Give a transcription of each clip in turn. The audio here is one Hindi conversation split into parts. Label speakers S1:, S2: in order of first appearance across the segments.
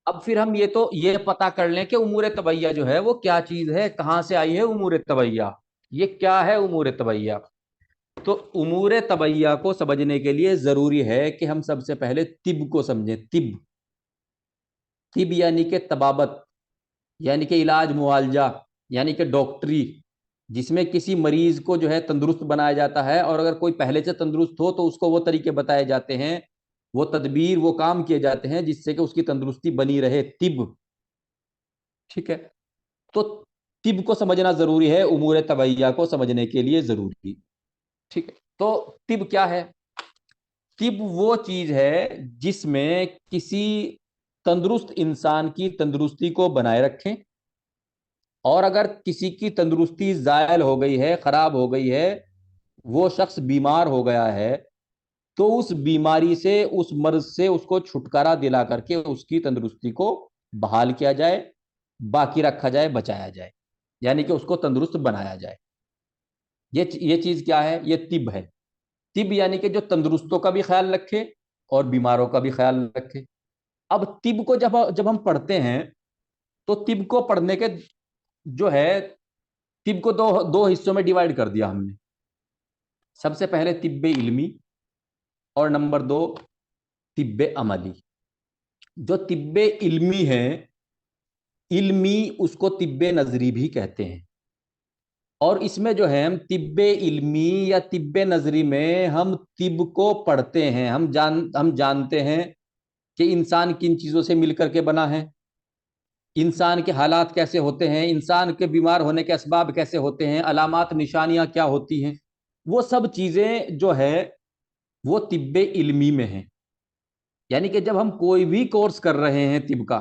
S1: अब फिर हम ये पता कर लें कि उमूर तबैया जो है वो क्या चीज है, कहाँ से आई है उमूर तबैया, ये क्या है उमूर तबैया। तो उमूर तबैया को समझने के लिए जरूरी है कि हम सबसे पहले तिब को समझें। तिब, तिब यानी कि तबाबत, यानी कि इलाज मुआवजा, यानी कि डॉक्टरी, जिसमें किसी मरीज को जो है तंदुरुस्त बनाया जाता है, और अगर कोई पहले से तंदुरुस्त हो तो उसको वो तरीके बताए जाते हैं, वो तदबीर, वो काम किए जाते हैं जिससे कि उसकी तंदुरुस्ती बनी रहे। तिब, ठीक है। तो तिब को समझना जरूरी है, उमूर तबैया को समझने के लिए जरूरी। ठीक है। तो तिब क्या है? तिब वो चीज है जिसमें किसी तंदुरुस्त इंसान की तंदुरुस्ती को बनाए रखें, और अगर किसी की तंदुरुस्ती जायल हो गई है, खराब हो गई है, वो शख्स बीमार हो गया है, तो उस बीमारी से, उस मर्ज से उसको छुटकारा दिला करके उसकी तंदुरुस्ती को बहाल किया जाए, बाकी रखा जाए, बचाया जाए, यानी कि उसको तंदुरुस्त बनाया जाए। ये चीज क्या है? ये तिब है। तिब यानी कि जो तंदुरुस्तों का भी ख्याल रखे और बीमारों का भी ख्याल रखे। अब तिब को जब जब हम पढ़ते हैं, तो तिब को पढ़ने के जो है, तिब को दो दो हिस्सों में डिवाइड कर दिया हमने। सबसे पहले तिब्बे इल्मी, और नंबर दो तिब्बे अमली। जो तिब्बे इल्मी है, इल्मी उसको तिब्बे नजरी भी कहते हैं। और इसमें जो है, हम तिब्बे इल्मी या तिब्बे नजरी में हम तिब को पढ़ते हैं, हम जानते हैं कि इंसान किन चीजों से मिलकर के बना है, इंसान के हालात कैसे होते हैं, इंसान के बीमार होने के असबाब कैसे होते हैं, अलामात निशानियां क्या होती हैं, वो सब चीजें जो है वो तिब्बे इल्मी में है। यानी कि जब हम कोई भी कोर्स कर रहे हैं तिब का,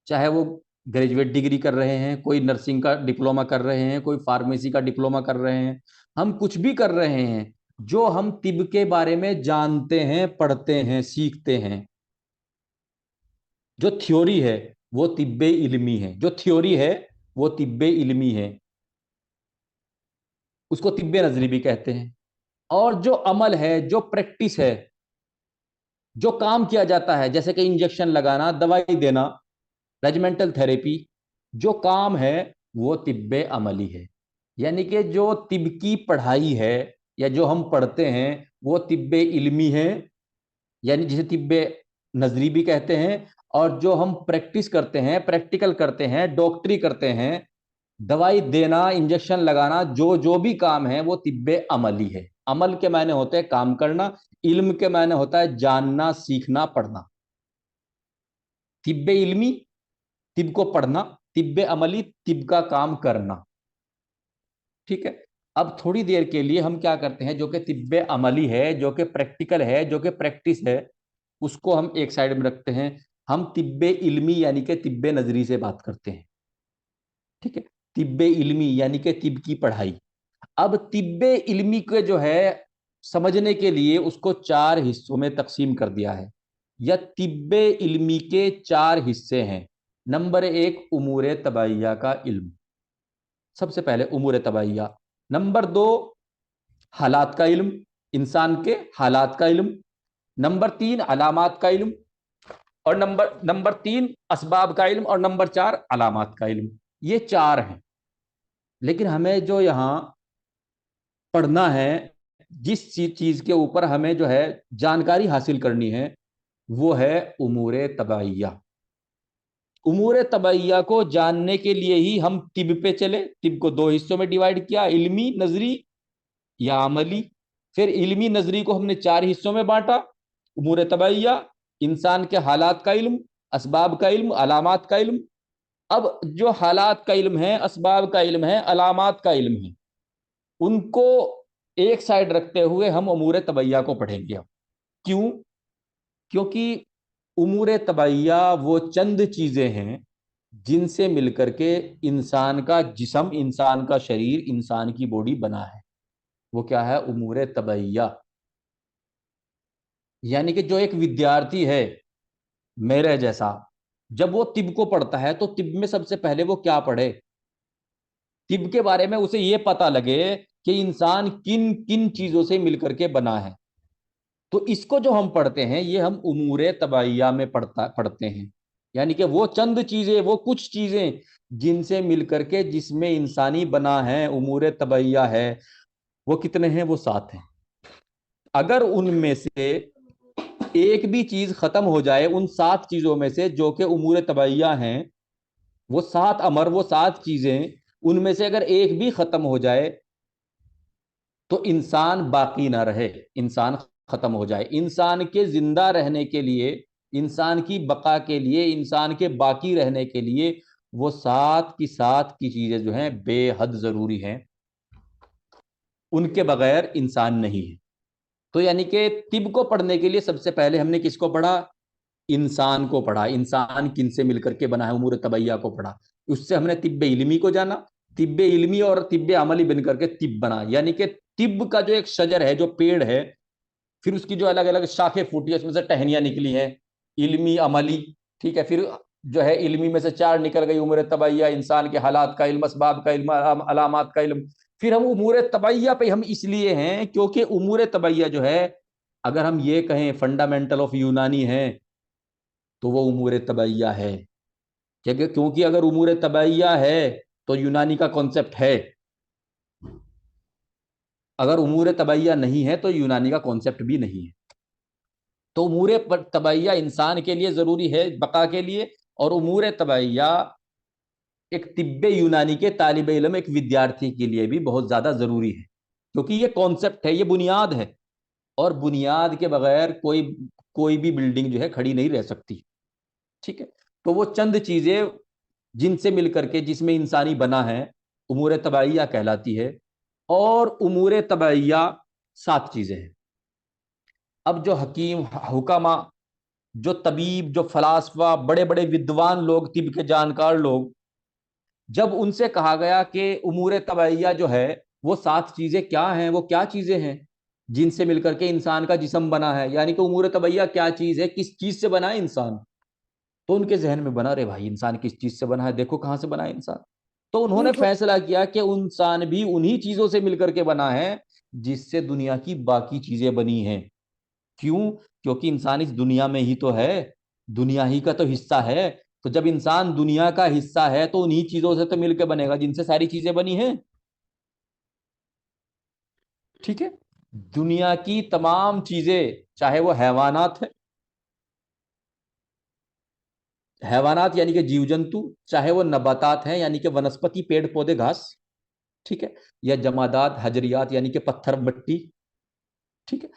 S1: चाहे वो ग्रेजुएट डिग्री कर रहे हैं, कोई नर्सिंग का डिप्लोमा कर रहे हैं, कोई फार्मेसी का डिप्लोमा कर रहे हैं, हम कुछ भी कर रहे हैं, जो हम तिब के बारे में जानते हैं, पढ़ते हैं, सीखते हैं, जो थ्योरी है वो तिब्बे इल्मी है। जो थ्योरी है वो तिब्बे इल्मी है, उसको तिब्बे नजरी भी कहते हैं। और जो अमल है, जो प्रैक्टिस है, जो काम किया जाता है, जैसे कि इंजेक्शन लगाना, दवाई देना, रेजिमेंटल थेरेपी, जो काम है वो तिब्बे अमली है। यानी कि जो तिब की पढ़ाई है या जो हम पढ़ते हैं वो तिब्बे इल्मी है, यानी जिसे तिब्बे नजरी भी कहते हैं। और जो हम प्रैक्टिस करते हैं, प्रैक्टिकल करते हैं, डॉक्टरी करते हैं, दवाई देना, इंजेक्शन लगाना, जो जो भी काम है वो तिब्बे अमली है। अमल के मायने होते हैं काम करना, इल्म के मायने होता है जानना, सीखना, पढ़ना। तिब्बे इल्मी, तिब को पढ़ना, तिब्बे अमली, तिब का काम करना। ठीक है। अब थोड़ी देर के लिए हम क्या करते हैं, जो कि तिब्बे अमली है, जो कि प्रैक्टिकल है, जो कि प्रैक्टिस है, उसको हम एक साइड में रखते हैं। हम तिब्बे इल्मी यानी कि तिब्बे नजरी से बात करते हैं। ठीक है। तिब्बे इल्मी यानी कि तिब की पढ़ाई। अब तिब्बे इल्मी के जो है समझने के लिए उसको चार हिस्सों में तकसीम कर दिया है, या तिब्बे इल्मी के चार हिस्से हैं। नंबर एक, उमूर तबैया का इल्म, सबसे पहले उमूर तबैया। नंबर दो, हालात का इल्म, इंसान के हालात का इल्म। नंबर तीन, अलामात का इल्म। और नंबर नंबर तीन, असबाब का इल्म। और नंबर चार, अलामात का इल्म। ये चार हैं। लेकिन हमें जो यहाँ पढ़ना है, जिस चीज के ऊपर हमें जो है जानकारी हासिल करनी है, वो है उमूर तबैया। उमूर तबैया को जानने के लिए ही हम तिब पे चले। तिब को दो हिस्सों में डिवाइड किया, इल्मी नजरी या अमली। फिर इल्मी नजरी को हमने चार हिस्सों में बांटा, उमूर तबैया, इंसान के हालात का इल्म, असबाब का इल्म, अलामात का इल्म। अब जो हालात का इल्म है, असबाब का इल्म है, अलामात का इल्म है, उनको एक साइड रखते हुए हम उमूर तबैया को पढ़ेंगे। क्यों? क्योंकि उमूर तबैया वो चंद चीजें हैं जिनसे मिलकर के इंसान का जिस्म, इंसान का शरीर, इंसान की बॉडी बना है। वो क्या है? उमूर तबैया। यानी कि जो एक विद्यार्थी है मेरे जैसा, जब वो तिब को पढ़ता है तो तिब में सबसे पहले वो क्या पढ़े? तिब के बारे में उसे ये पता लगे कि इंसान किन किन चीजों से मिलकर के बना है। तो इसको जो हम पढ़ते हैं ये हम उमूर तबैया में पढ़ते हैं। यानी कि वो चंद चीजें, वो कुछ चीजें जिनसे मिलकर के जिसमें इंसानी बना है, उमूर तबैया है, वो कितने हैं? वो 7 हैं। अगर उनमें से एक भी चीज खत्म हो जाए, उन 7 चीजों में से जो कि उमूर तबैया हैं, वो 7 अमर, वो 7 चीजें, उनमें से अगर एक भी खत्म हो जाए तो इंसान बाकी ना रहे, इंसान खत्म हो जाए। इंसान के जिंदा रहने के लिए, इंसान की बका के लिए, इंसान के बाकी रहने के लिए वो 7 की चीजें जो हैं बेहद जरूरी हैं, उनके बगैर इंसान नहीं है। तो यानी कि तिब को पढ़ने के लिए सबसे पहले हमने किसको पढ़ा? इंसान को पढ़ा। इंसान किन से मिलकर के बना है, उमूर तबैया को पढ़ा। उससे हमने तिब्बे इल्मी को जाना। तिब्बे इल्मी और तिब्बे अमली बन करके तिब बना। यानी कि तिब का जो एक शजर है, जो पेड़ है, फिर उसकी जो अलग अलग शाखें फूटी है, उसमें से टहनियां निकली हैं, इल्मी, अमली। ठीक है, फिर जो है इल्मी में से 4 निकल गई, उमूर तबैया, इंसान के हालात का इल्म, असबाब का इल्म, अलामात का इल्म। फिर हम उमूर तबैया पे हम इसलिए हैं क्योंकि उमूर तबैया जो है, अगर हम ये कहें फंडामेंटल ऑफ यूनानी है, तो वो उमूर तबैया है। क्योंकि अगर उमूर तबैया है तो यूनानी का कॉन्सेप्ट है, अगर उमूर तबैया नहीं है तो यूनानी का कॉन्सेप्ट भी नहीं है। तो उमूर तबैया इंसान के लिए जरूरी है, बका के लिए। और उमूर तबैया एक तिब्बे यूनानी के तालिब इल्म, एक विद्यार्थी के लिए भी बहुत ज्यादा जरूरी है, क्योंकि ये कॉन्सेप्ट है, ये बुनियाद है। और बुनियाद के बगैर कोई कोई भी बिल्डिंग जो है खड़ी नहीं रह सकती। ठीक है। तो वो चंद चीजें जिनसे मिलकर के जिसमें इंसानी बना है, उमूर तबैया कहलाती है। और उमूर तबैया 7 चीजें हैं। अब जो हकीम, हुकामा, जो तबीब, जो फलासफा, बड़े बड़े विद्वान लोग, तिब के जानकार लोग, जब उनसे कहा गया कि उमूर तबैया जो है वो 7 चीजें क्या हैं, वो क्या चीजें हैं जिनसे मिलकर के इंसान का जिस्म बना है, यानी कि उमूर तबैया क्या चीज है, किस चीज से बना है इंसान। तो उनके जहन में बना, रे भाई इंसान किस चीज से बना है, देखो कहां से बना है इंसान। तो उन्होंने फैसला किया कि इंसान भी उन्हीं चीजों से मिलकर के बना है जिससे दुनिया की बाकी चीजें बनी हैं। क्यों? क्योंकि इंसान इस दुनिया में ही तो है, दुनिया ही का तो हिस्सा है। तो जब इंसान दुनिया का हिस्सा है तो उन्हीं चीजों से तो मिलकर बनेगा जिनसे सारी चीजें बनी हैं। ठीक है। दुनिया की तमाम चीजें, चाहे वो हैवानात है, हैवानात यानी कि जीव जंतु, चाहे वो नबातात हैं यानी कि वनस्पति, पेड़ पौधे, घास, ठीक है, या जमादात, हजरियात यानी कि पत्थर, मिट्टी, ठीक है,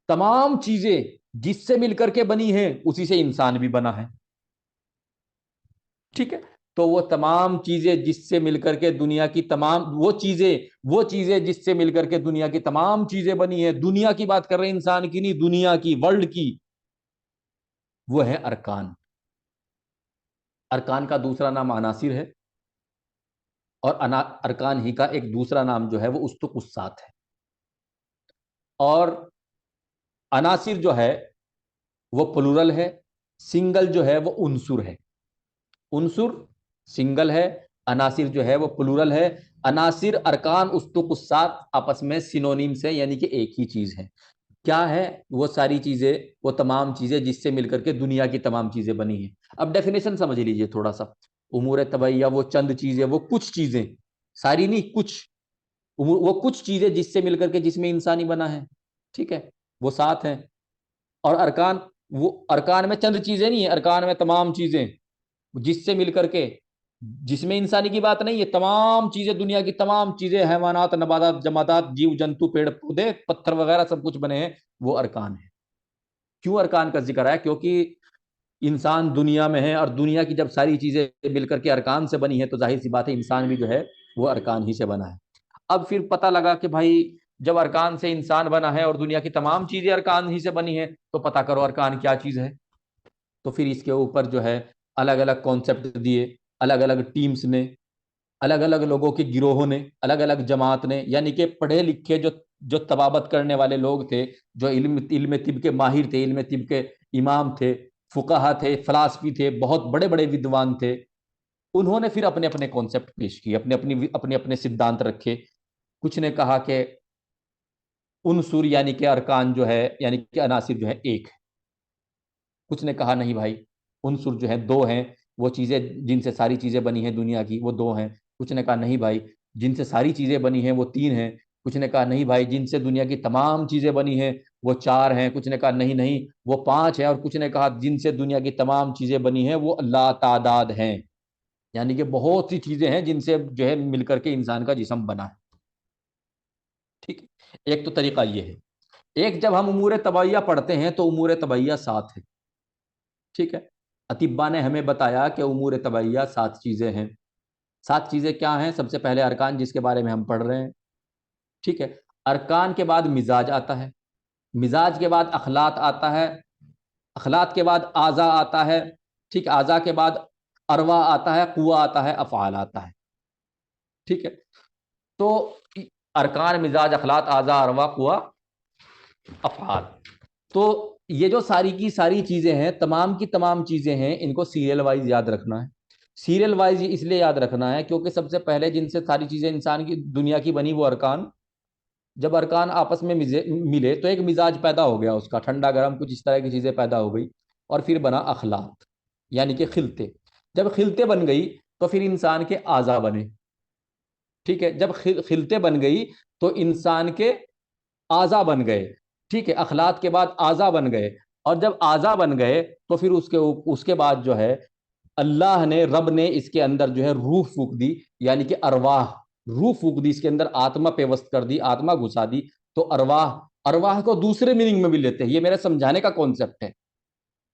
S1: तमाम चीजें जिससे मिलकर के बनी है उसी से इंसान भी बना है। ठीक है। तो वो तमाम चीजें जिससे मिलकर के दुनिया की तमाम, वो चीजें जिससे मिलकर के दुनिया की तमाम चीजें बनी है, दुनिया की बात कर रहे हैं, इंसान की नहीं, दुनिया की, वर्ल्ड की, वो है अरकान। अरकान का दूसरा नाम अनासिर है। और अरकान ही का एक दूसरा नाम जो है वो उस्तुकुस्सात है। और अनासिर जो है वो प्लूरल है, सिंगल जो है वो उनसुर है। उनसुर सिंगल है, अनासिर जो है वो प्लूरल है। अनासिर, अरकान, उस्तुकुस्सात आपस में सिनोनिम्स है, यानी कि एक ही चीज है। क्या है? वो सारी चीजें, वो तमाम चीजें जिससे मिलकर के दुनिया की तमाम चीजें बनी हैं। अब डेफिनेशन समझ लीजिए थोड़ा सा। उमूर तबैया वो चंद चीजें, वो कुछ चीजें, सारी नहीं, कुछ, वो कुछ चीजें जिससे मिलकर के जिसमें इंसानी बना है। ठीक है, वो 7 हैं। और अरकान, वो अरकान में चंद चीजें नहीं है, अरकान में तमाम चीजें जिससे मिलकर के, जिसमें इंसानी की बात नहीं है, तमाम चीजें, दुनिया की तमाम चीजें, हैवानात, नबातात, जमादात, जीव जंतु, पेड़ पौधे, पत्थर वगैरह सब कुछ बने हैं, वो अरकान है। क्यों अरकान का जिक्र है? क्योंकि इंसान दुनिया में है, और दुनिया की जब सारी चीजें मिलकर के अरकान से बनी है तो जाहिर सी बात है इंसान भी जो है वो अरकान ही से बना है। अब फिर पता लगा कि भाई जब अरकान से इंसान बना है और दुनिया की तमाम चीजें अरकान ही से बनी है, तो पता करो अरकान क्या चीज है। तो फिर इसके ऊपर जो है अलग अलग कॉन्सेप्ट दिए, अलग अलग टीम्स ने, अलग अलग लोगों के गिरोहों ने, अलग अलग जमात ने, यानी कि पढ़े लिखे जो जो तबाबत करने वाले लोग थे, जो इल्म इल्म तिब के माहिर थे, इल्म तिब के इमाम थे, फुकाहा थे, फलासफी थे, बहुत बड़े बड़े विद्वान थे। उन्होंने फिर अपने अपने कॉन्सेप्ट पेश किए, अपने अपने सिद्धांत रखे। कुछ ने कहा कि उनसुर यानी कि अरकान जो है, यानी कि अनासिर जो है एक है। कुछ ने कहा नहीं भाई, उनसुर जो है 2 हैं। वो चीजें जिनसे सारी चीजें बनी हैं दुनिया की वो दो हैं। कुछ ने कहा नहीं भाई, जिनसे सारी चीजें बनी हैं वो तीन हैं। कुछ ने कहा नहीं भाई, जिनसे दुनिया की तमाम चीजें बनी हैं वो चार हैं। कुछ ने कहा नहीं नहीं, वो पांच है। और कुछ ने कहा जिनसे दुनिया की तमाम चीजें बनी हैं वो लातादाद हैं। यानी कि बहुत सी चीजें हैं जिनसे जो है मिलकर के इंसान का जिस्म बना है। ठीक है, एक तो तरीका ये है। एक, जब हम उमूर तबैया पढ़ते हैं तो उमूर तबैया सात है। ठीक है, अतिब्बा ने हमें बताया कि उमूर तबैया सात चीजें हैं। सात चीजें क्या हैं? सबसे पहले अरकान, जिसके बारे में हम पढ़ रहे हैं। ठीक है, अरकान के बाद मिजाज आता है, मिजाज के बाद अखलात आता है, अखलात के बाद आज़ा आता है। ठीक, आज़ा के बाद अरवा आता है, कुआ आता है, अफ़आल आता है। ठीक है, तो अरकान, मिजाज, अखलात, आज़ा, अरवा, कुआ, अफ़आल। तो ये जो सारी की सारी चीजें हैं, तमाम की तमाम चीजें हैं, इनको सीरियल वाइज याद रखना है। सीरियल वाइज इसलिए याद रखना है क्योंकि सबसे पहले जिनसे सारी चीजें इंसान की दुनिया की बनी वो अरकान। जब अरकान आपस में मिले तो एक मिजाज पैदा हो गया, उसका ठंडा गर्म कुछ इस तरह की चीजें पैदा हो गई। और फिर बना अखलाक, यानी कि खिलते। जब खिलते बन गई तो फिर इंसान के आज़ा बने। ठीक है, जब खिलते बन गई तो इंसान के आज़ा बन गए। ठीक है, अखलाक के बाद आज़ा बन गए। और जब आज़ा बन गए तो फिर उसके बाद जो है अल्लाह ने, रब ने इसके अंदर जो है रूह फूक दी, यानी कि अरवाह। रूह फूक दी, इसके अंदर आत्मा पेवस्त कर दी, आत्मा घुसा दी। तो अरवाह, अरवाह को दूसरे मीनिंग में भी लेते हैं, ये मेरा समझाने का कॉन्सेप्ट है।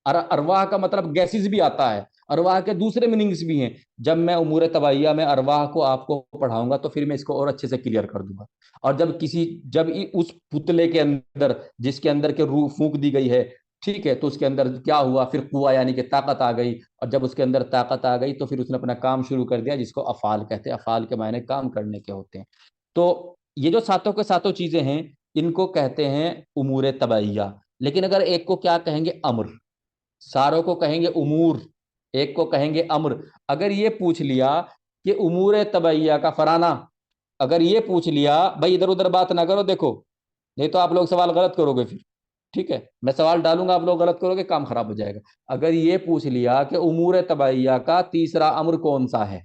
S1: अरवाह का मतलब गैसेस भी आता है, अरवाह के दूसरे मीनिंग्स भी हैं। जब मैं उमूर तबैया में अरवाह को आपको पढ़ाऊंगा तो फिर मैं इसको और अच्छे से क्लियर कर दूंगा। और जब उस पुतले के अंदर, जिसके अंदर के रूह फूंक दी गई है, ठीक है, तो उसके अंदर क्या हुआ? फिर कुआ, यानी कि ताकत आ गई। और जब उसके अंदर ताकत आ गई तो फिर उसने अपना काम शुरू कर दिया, जिसको अफाल कहते हैं। अफाल के मायने काम करने के होते हैं। तो ये जो सातों के सातों चीजें हैं, इनको कहते हैं उमूर तबैया। लेकिन अगर एक को क्या कहेंगे? अम्र। सारों को कहेंगे उमूर, एक को कहेंगे अम्र। अगर ये पूछ लिया कि उमूर तबैया का फराना, अगर ये पूछ लिया, भाई इधर उधर बात ना करो, देखो, नहीं तो आप लोग सवाल गलत करोगे फिर। ठीक है, मैं सवाल डालूंगा, आप लोग गलत करोगे, काम खराब हो जाएगा। अगर ये पूछ लिया कि उमूर तबैया का तीसरा अम्र कौन सा है,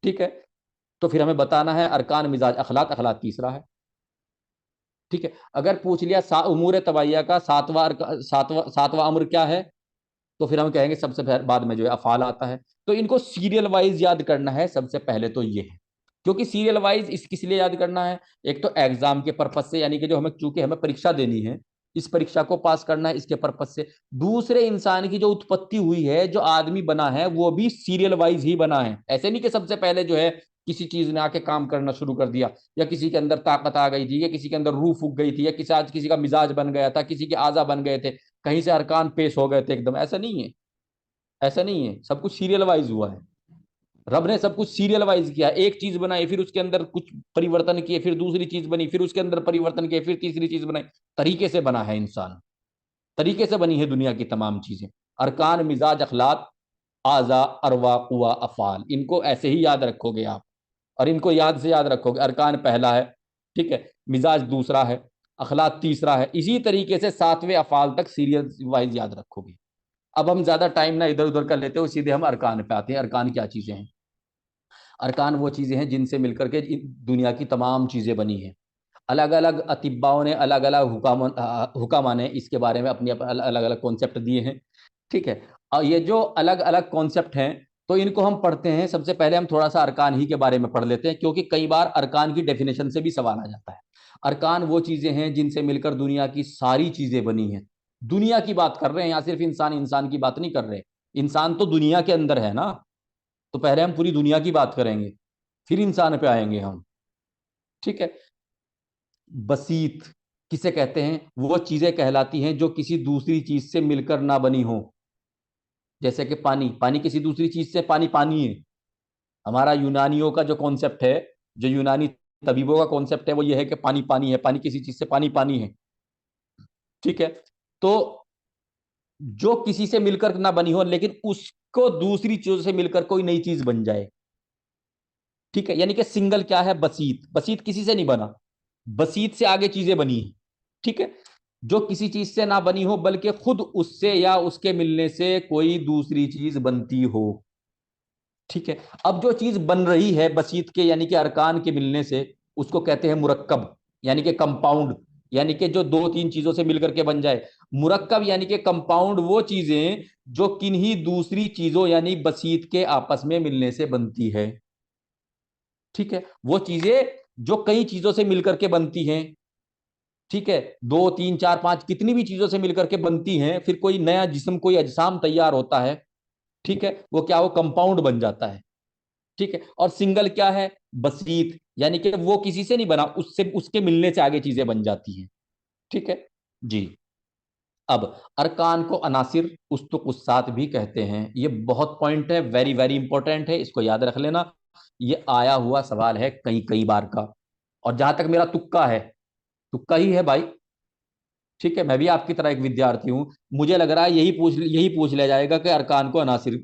S1: ठीक है, तो फिर हमें बताना है अरकान, मिजाज, अखलाक। अखलाक तीसरा है। ठीक है, अगर पूछ लिया उमूर तबैया का सातवां अम्र क्या है, तो फिर हम कहेंगे सबसे बाद में जो है अफाल आता है। तो इनको सीरियल वाइज याद करना है सबसे पहले तो ये है। क्योंकि सीरियल वाइज किस लिए याद करना है? एक तो एग्जाम के पर्पज से, यानी कि जो हमें, चूंकि हमें परीक्षा देनी है, इस परीक्षा को पास करना है, इसके पर्पज से। दूसरे, इंसान की जो उत्पत्ति हुई है, जो आदमी बना है, वो भी सीरियल वाइज ही बना है। ऐसे नहीं कि सबसे पहले जो है किसी चीज ने आके काम करना शुरू कर दिया, या किसी के अंदर ताकत आ गई थी, या किसी के अंदर रूह फूक गई थी, या किसी का मिजाज बन गया था, किसी के आजा बन गए थे, कहीं से अरकान पेश हो गए थे एकदम। ऐसा नहीं है, ऐसा नहीं है। सब कुछ सीरियल वाइज हुआ है। रब ने सब कुछ सीरियल वाइज किया। एक चीज बनाई, फिर उसके अंदर कुछ परिवर्तन किए, फिर दूसरी चीज बनी, फिर उसके अंदर परिवर्तन किए, फिर तीसरी चीज बनाई। तरीके से बना है इंसान, तरीके से बनी है दुनिया की तमाम चीजें। अरकान, मिजाज, अखलाक, आजा, अरवा, कुआ, अफाल, इनको ऐसे ही याद रखोगे आप। और इनको याद से याद रखोगे। अरकान पहला है, ठीक है, मिजाज दूसरा है, अखलाक तीसरा है। इसी तरीके से सातवें अफाल तक सीरियल वाइज याद रखोगे। अब हम ज्यादा टाइम ना इधर उधर कर लेते हो, सीधे हम अरकान पे आते हैं। अरकान क्या चीजें हैं? अरकान वो चीजें हैं जिनसे मिलकर के दुनिया की तमाम चीजें बनी हैं। अलग अलग अतिब्बाओं ने, अलग अलग हुकामा ने इसके बारे में अपनी अलग अलग कॉन्सेप्ट दिए हैं। ठीक है, और ये जो अलग अलग कॉन्सेप्ट हैं, तो इनको हम पढ़ते हैं। सबसे पहले हम थोड़ा सा अरकान ही के बारे में पढ़ लेते हैं, क्योंकि कई बार अरकान की डेफिनेशन से भी सवाल आ जाता है। अरकान वो चीजें हैं जिनसे मिलकर दुनिया की सारी चीजें बनी हैं। दुनिया की बात कर रहे हैं, यहाँ सिर्फ इंसान इंसान की बात नहीं कर रहे। इंसान तो दुनिया के अंदर है ना, तो पहले हम पूरी दुनिया की बात करेंगे, फिर इंसान पे आएंगे हम। ठीक है, बसीत किसे कहते हैं? वो चीजें कहलाती हैं जो किसी दूसरी चीज से मिलकर ना बनी हो। जैसे कि पानी, पानी किसी दूसरी चीज से, पानी पानी है। हमारा यूनानियों का जो कॉन्सेप्ट है, जो यूनानी तबीबों का कॉन्सेप्ट है, वो ये है कि पानी पानी है, पानी किसी चीज से, पानी पानी है। ठीक है, तो जो किसी से मिलकर ना बनी हो, लेकिन उसको दूसरी चीजों से मिलकर कोई नई चीज बन जाए। ठीक है, यानी कि सिंगल क्या है? बसीत। बसीत किसी से नहीं बना, बसीत से आगे चीजें बनी है। ठीक है, जो किसी चीज से ना बनी हो बल्कि खुद उससे या उसके मिलने से कोई दूसरी चीज बनती हो। ठीक है। अब जो चीज बन रही है बसीत के यानी कि अरकान के मिलने से, उसको कहते हैं मुरक्कब, यानी कि कंपाउंड, यानी कि जो दो तीन चीजों से मिलकर के बन जाए। मुरक्कब यानी कि कंपाउंड वो चीजें जो किन्हीं दूसरी चीजों यानी बसीत के आपस में मिलने से बनती है। ठीक है। वो चीजें जो कई चीजों से मिलकर के बनती हैं। ठीक है। दो तीन चार पांच कितनी भी चीजों से मिलकर के बनती हैं, फिर कोई नया जिस्म कोई अजसाम तैयार होता है। ठीक है। वो क्या, वो कंपाउंड बन जाता है। ठीक है। और सिंगल क्या है, बसीत, यानी कि वो किसी से नहीं बना, उससे उसके मिलने से आगे चीजें बन जाती हैं। ठीक है जी। अब अरकान को अनासिर उस्तुक उस्सात भी कहते हैं। ये बहुत पॉइंट है, वेरी वेरी इंपॉर्टेंट है, इसको याद रख लेना। ये आया हुआ सवाल है कई कई बार का। और जहां तक मेरा तुक्का है, तुक्का ही है भाई। ठीक है। मैं भी आपकी तरह एक विद्यार्थी हूं। मुझे लग रहा है यही पूछ लिया जाएगा कि अरकान को अनासिर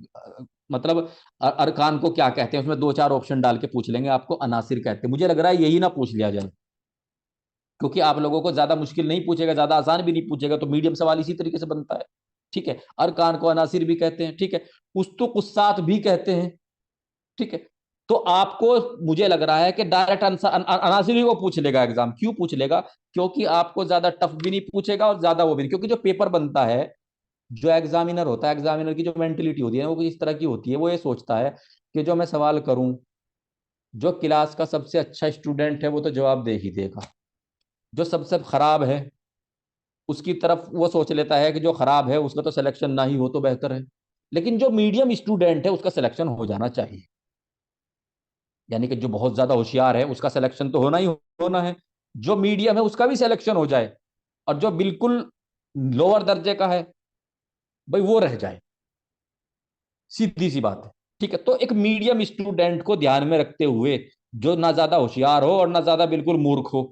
S1: मतलब अरकान को क्या कहते हैं, उसमें दो चार ऑप्शन डाल के पूछ लेंगे आपको अनासिर कहते हैं। मुझे लग रहा है यही ना पूछ लिया जाए, क्योंकि आप लोगों को ज्यादा मुश्किल नहीं पूछेगा, ज्यादा आसान भी नहीं पूछेगा, तो मीडियम सवाल इसी तरीके से बनता है। ठीक है। अरकान को अनासिर भी कहते हैं। ठीक है। उस्तुकुस्सात भी कहते हैं। ठीक है। तो आपको, मुझे लग रहा है कि डायरेक्ट अनासिर ही वो पूछ लेगा एग्जाम। क्यों पूछ लेगा? क्योंकि आपको ज्यादा टफ भी नहीं पूछेगा और ज्यादा वो भी नहीं, क्योंकि जो पेपर बनता है, जो एग्जामिनर होता है, एग्जामिनर की जो मेंटेलिटी होती है ना, वो इस तरह की होती है। वो ये सोचता है कि जो मैं सवाल करूं, जो क्लास का सबसे अच्छा स्टूडेंट है वो तो जवाब दे ही देगा, जो सबसे खराब है उसकी तरफ वो सोच लेता है कि जो खराब है उसका तो सिलेक्शन ना ही हो तो बेहतर है। लेकिन जो मीडियम स्टूडेंट है उसका सिलेक्शन हो जाना चाहिए। यानी कि जो बहुत ज्यादा होशियार है उसका सिलेक्शन तो होना ही होना है, जो मीडियम है उसका भी सिलेक्शन हो जाए, और जो बिल्कुल लोअर दर्जे का है भाई वो रह जाए। सीधी सी बात है। ठीक है। तो एक मीडियम स्टूडेंट को ध्यान में रखते हुए, जो ना ज्यादा होशियार हो और ना ज्यादा बिल्कुल मूर्ख हो,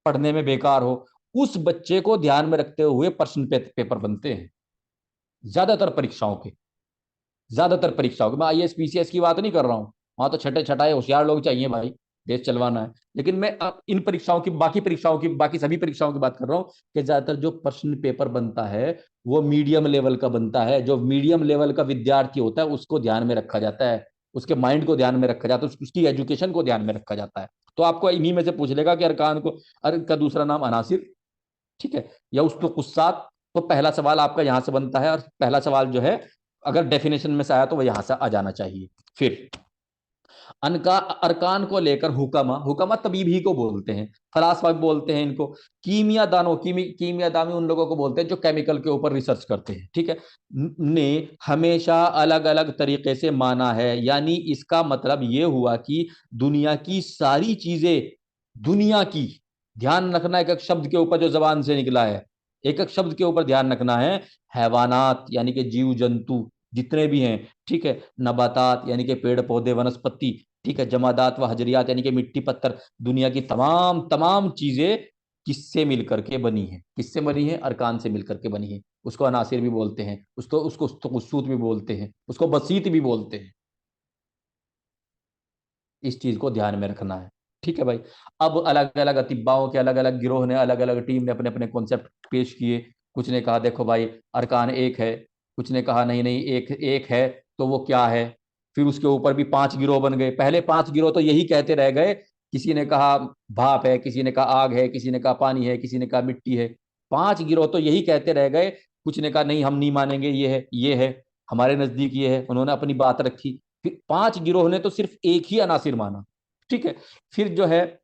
S1: पढ़ने में बेकार हो, उस बच्चे को ध्यान में रखते हुए पेपर बनते हैं ज्यादातर परीक्षाओं के। ज्यादातर परीक्षाओं के, मैं आईएएस पीसीएस की बात नहीं कर रहा हूँ, वहां तो छठे छठाए होशियार लोग चाहिए भाई, देश चलवाना है। लेकिन मैं अब इन परीक्षाओं की बाकी सभी परीक्षाओं की बात कर रहा हूँ कि ज्यादातर जो प्रश्न पेपर बनता है वो मीडियम लेवल का बनता है। जो मीडियम लेवल का विद्यार्थी होता है उसको ध्यान में रखा जाता है, उसके माइंड को ध्यान में रखा जाता है, उसकी एजुकेशन को ध्यान में रखा जाता है। तो आपको इन्हीं में से पूछ लेगा कि अरकान को, अर का दूसरा नाम अनासिर, ठीक है, या उसको कुस्सात। तो पहला सवाल आपका यहां से बनता है, और पहला सवाल जो है अगर डेफिनेशन में से आया तो वो यहां से आ जाना चाहिए। फिर अनका अरकान को लेकर हुक्मा, हुक्मा तबीब ही को बोलते हैं, फलासफा भी बोलते हैं इनको। कीमिया दानी उन लोगों को बोलते हैं जो केमिकल के ऊपर रिसर्च करते हैं। ठीक है। ने हमेशा अलग अलग तरीके से माना है, यानी इसका मतलब ये हुआ कि दुनिया की सारी चीजें, दुनिया की, ध्यान रखना एक एक शब्द के ऊपर जो जबान से निकला है, एक एक शब्द के ऊपर ध्यान रखना है। हैवानात यानी कि जीव जंतु जितने भी हैं, ठीक है, नबातात यानी कि पेड़ पौधे वनस्पति, ठीक है, जमादात व हजरियात यानी कि मिट्टी पत्थर, दुनिया की तमाम तमाम चीजें किससे मिलकर के बनी है, किससे बनी है, अरकान से मिलकर के बनी है। उसको अनासिर भी बोलते हैं, उसको उसको तकुस्सूत भी बोलते हैं, उसको बसीत भी बोलते हैं। इस चीज को ध्यान में रखना है। ठीक है भाई। अब अलग अलग अतिब्बाओं के अलग अलग गिरोह ने, अलग अलग टीम ने अपने अपने कॉन्सेप्ट पेश किए। कुछ ने कहा देखो भाई अरकान एक है, कुछ ने कहा नहीं नहीं एक एक है, तो वो क्या है। फिर उसके ऊपर भी पांच गिरोह बन गए। पहले पांच गिरोह तो यही कहते रह गए, किसी ने कहा भाप है, किसी ने कहा आग है, किसी ने कहा पानी है, किसी ने कहा मिट्टी है। पांच गिरोह तो यही कहते रह गए। कुछ ने कहा नहीं हम नहीं मानेंगे, ये है, हमारे नजदीक ये है, उन्होंने अपनी बात रखी। फिर पांच गिरोह ने तो सिर्फ एक ही अनासिर माना। ठीक है। फिर जो है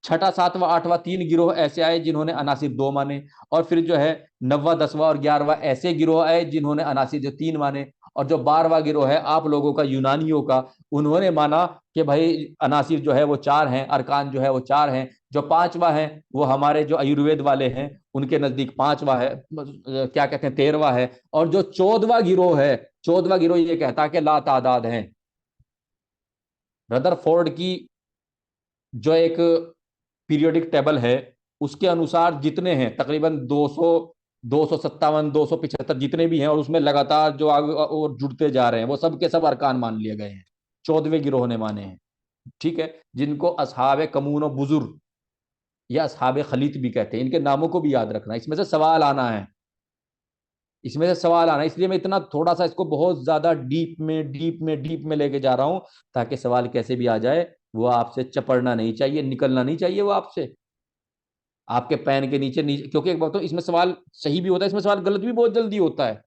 S1: छठा सातवां आठवां तीन गिरोह ऐसे आए जिन्होंने अनासिर दो माने। और फिर जो है नौवां दसवां और ग्यारहवां ऐसे गिरोह आए जिन्होंने अनासिर जो तीन माने। और जो बारहवां गिरोह है आप लोगों का, यूनानियों का, उन्होंने माना कि भाई अनासिर जो है वो चार हैं, अरकान जो है वो चार हैं। जो पांचवा है वो हमारे जो आयुर्वेद वाले हैं उनके नजदीक पांचवा है, क्या कहते हैं, तेरहवा है। और जो चौदवा गिरोह है, चौदवा गिरोह ये कहता है कि ला तादाद है। रदरफोर्ड की जो एक पीरियोडिक टेबल है उसके अनुसार जितने हैं तकरीबन 200, 257, 275 जितने भी हैं, और उसमें लगातार जो आगे और जुड़ते जा रहे हैं वो सब के सब अरकान मान लिए गए हैं, चौदहवें गिरोह ने माने हैं। ठीक है। जिनको असहाब कमून और बुजुर्ग या असहाबे खलीत भी कहते हैं, इनके नामों को भी याद रखना, इसमें से सवाल आना है, इसमें से सवाल आना है। इसलिए मैं इतना थोड़ा सा इसको बहुत ज्यादा डीप में लेके जा रहा हूं, ताकि सवाल कैसे भी आ जाए वो आपसे चपड़ना नहीं चाहिए, निकलना नहीं चाहिए वो आपसे, आपके पैन के नीचे नीचे। क्योंकि एक बात तो इसमें सवाल सही भी होता है, इसमें सवाल गलत भी बहुत जल्दी होता है।